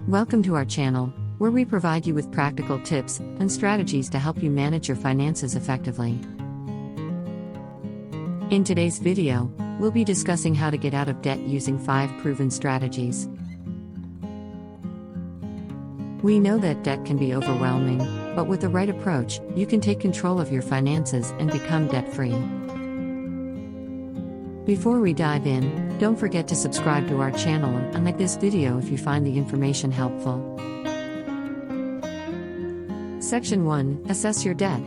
Welcome to our channel, where we provide you with practical tips and strategies to help you manage your finances effectively. In today's video, we'll be discussing how to get out of debt using 5 proven strategies. We know that debt can be overwhelming, but with the right approach, you can take control of your finances and become debt-free. Before we dive in, don't forget to subscribe to our channel and like this video if you find the information helpful. Section 1. Assess your debt.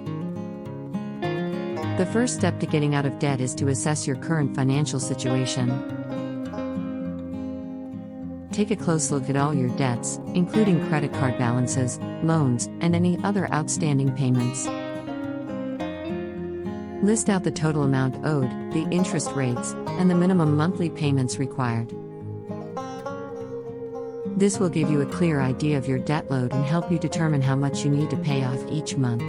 The first step to getting out of debt is to assess your current financial situation. Take a close look at all your debts, including credit card balances, loans, and any other outstanding payments. List out the total amount owed, the interest rates, and the minimum monthly payments required. This will give you a clear idea of your debt load and help you determine how much you need to pay off each month.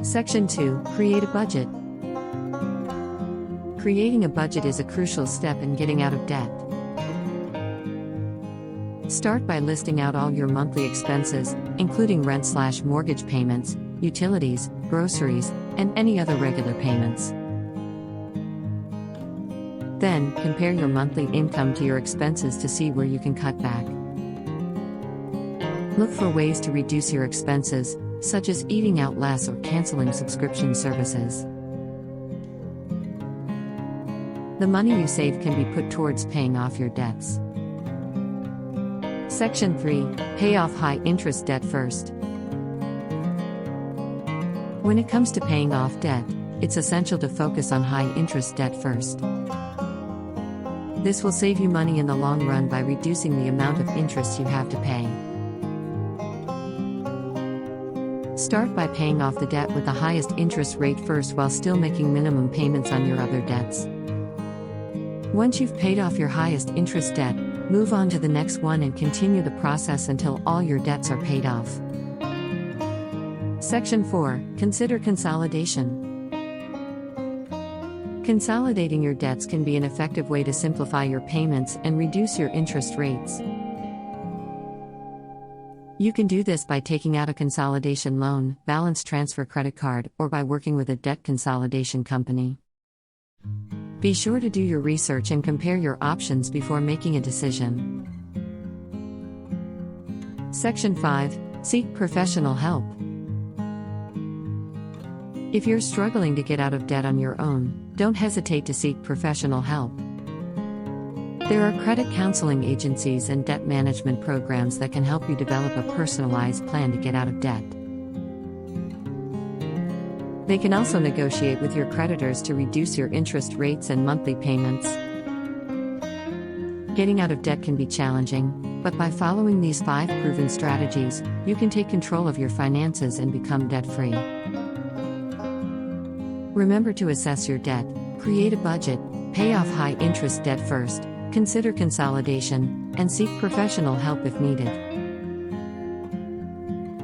Section 2. Create a budget. Creating a budget is a crucial step in getting out of debt. Start by listing out all your monthly expenses, including rent/mortgage payments, utilities, groceries, and any other regular payments. Then, compare your monthly income to your expenses to see where you can cut back. Look for ways to reduce your expenses, such as eating out less or canceling subscription services. The money you save can be put towards paying off your debts. Section 3. Pay off high-interest debt first. When it comes to paying off debt, it's essential to focus on high-interest debt first. This will save you money in the long run by reducing the amount of interest you have to pay. Start by paying off the debt with the highest interest rate first while still making minimum payments on your other debts. Once you've paid off your highest interest debt, move on to the next one and continue the process until all your debts are paid off. Section 4. Consider consolidation. Consolidating your debts can be an effective way to simplify your payments and reduce your interest rates. You can do this by taking out a consolidation loan, balance transfer credit card, or by working with a debt consolidation company. Be sure to do your research and compare your options before making a decision. Section 5. Seek professional help. If you're struggling to get out of debt on your own, don't hesitate to seek professional help. There are credit counseling agencies and debt management programs that can help you develop a personalized plan to get out of debt. They can also negotiate with your creditors to reduce your interest rates and monthly payments. Getting out of debt can be challenging, but by following these 5 proven strategies, you can take control of your finances and become debt-free. Remember to assess your debt, create a budget, pay off high-interest debt first, consider consolidation, and seek professional help if needed.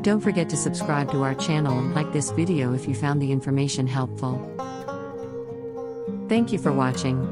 Don't forget to subscribe to our channel and like this video if you found the information helpful. Thank you for watching.